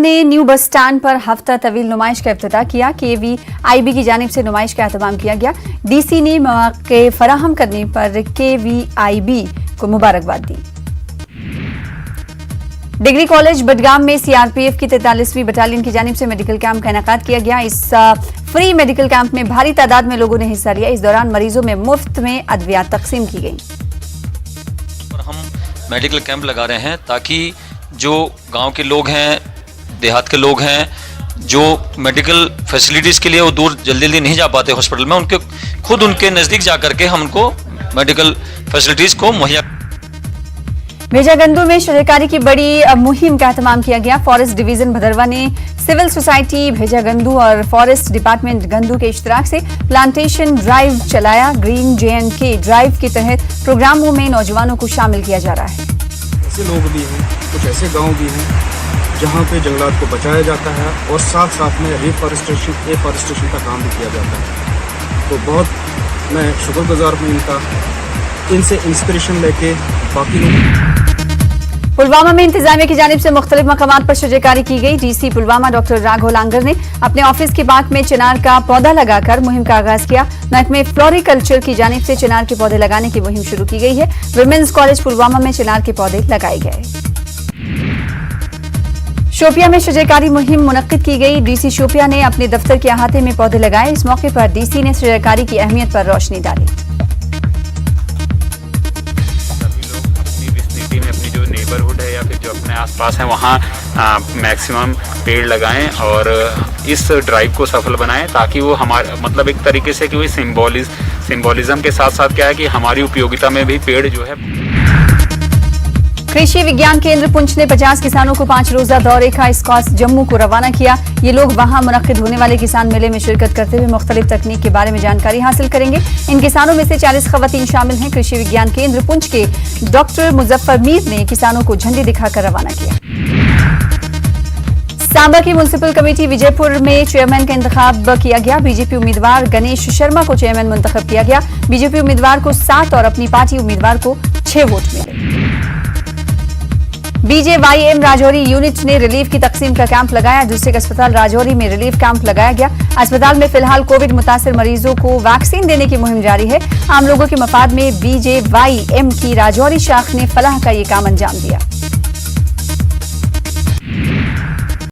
ने new bus stand पर हफ्ता तवील नुमाइश का इफ्तिताह किया। KVIB की जानिब से नुमाइश का एहतमाम किया गया। DC ने मौके फराहम करने पर KVIB को मुबारकबाद दी। डिग्री कॉलेज बडगाम में CRPF की 43वीं बटालियन की जानिब से मेडिकल कैंप का इनेकाद किया गया। इस फ्री मेडिकल कैंप में भारी तादाद में लोगों ने हिस्सा लिया। इस दौरान मरीजों में मुफ्त में अद्वियात तकसीम की गई। हम मेडिकल कैंप लगा रहे हैं ताकि जो गांव के लोग हैं, देहात के लोग हैं, जो मेडिकल फैसिलिटीज़ के लिए वो दूर जल्दी नहीं जा पाते हॉस्पिटल में, उनके खुद उनके नज़दीक जा करके हम उनको मेडिकल फैसिलिटीज़ को मुहैया। भेजागंदू में शजरकारी की बड़ी मुहिम का एहतमाम किया गया। फॉरेस्ट डिवीजन भदरवा ने सिविल सोसाइटी भेजागंदू और फॉरेस्ट डिपार्टमेंट गंदू के इश्तराक से प्लांटेशन ड्राइव चलाया। ग्रीन JNK ड्राइव के तहत प्रोग्रामों में नौजवानों को शामिल किया जा रहा है। ऐसे लोग भी हैं, कुछ ऐसे गांव भी हैं जहां पे जंगलात को बचाया जाता है और साथ साथ में एफॉरेस्टेशन का काम भी किया जाता है। तो बहुत मैं शुक्रगुजार हूँ इनसे इंस्पिरेशन लेके बाकी लोग। पुलवामा में इंतजामिया की जानिब से मुख्तलिफ मकामात पर शजरकारी की गई। DC पुलवामा डॉक्टर राघव लांगर ने अपने ऑफिस के पार्क में चिनार का पौधा लगाकर मुहिम का आगाज किया। महकमे फ्लोरिकल्चर की जानिब से चिनार के पौधे लगाने की मुहिम शुरू की गई है। विमेंस कॉलेज पुलवामा में चिनार के पौधे लगाए गए। शोपिया में शजरकारी मुहिम मुनक्किद की गई। DC शोपिया ने अपने दफ्तर के अहाते में पौधे लगाए। इस मौके पर DC ने शजरकारी की अहमियत पर रोशनी डाली। नेबरहुड है या फिर जो अपने आसपास है वहाँ मैक्सिमम पेड़ लगाएं और इस ड्राइव को सफल बनाएं ताकि वो हमारे मतलब एक तरीके से कि वो सिंबोलिज्म के साथ साथ क्या है कि हमारी उपयोगिता में भी पेड़ जो है। कृषि विज्ञान केंद्र पुंछ ने 50 किसानों को 5 रोजा दौरे का स्कॉस जम्मू को रवाना किया। ये लोग वहां मुनक्किद होने वाले किसान मेले में शिरकत करते हुए मुख्तलिफ तकनीक के बारे में जानकारी हासिल करेंगे। इन किसानों में से 40 खवातीन शामिल हैं। कृषि विज्ञान केंद्र पुंछ के डॉक्टर मुजफ्फर मीर ने किसानों को झंडी दिखाकर रवाना किया। सांबा की म्युनिसिपल कमेटी विजयपुर में चेयरमैन का इंतखाब किया गया। BJP उम्मीदवार गणेश शर्मा को चेयरमैन मुंतखब किया गया। BJP उम्मीदवार को 7 और अपनी पार्टी उम्मीदवार को 6 वोट मिले। BJYM राजौरी यूनिट ने रिलीफ की तकसीम का कैंप लगाया। डिस्ट्रिक्ट अस्पताल राजौरी में रिलीफ कैंप लगाया गया। अस्पताल में फिलहाल कोविड मुतासिर मरीजों को वैक्सीन देने की मुहिम जारी है। आम लोगों के मफाद में BJYM की राजौरी शाख ने फलाह का ये काम अंजाम दिया।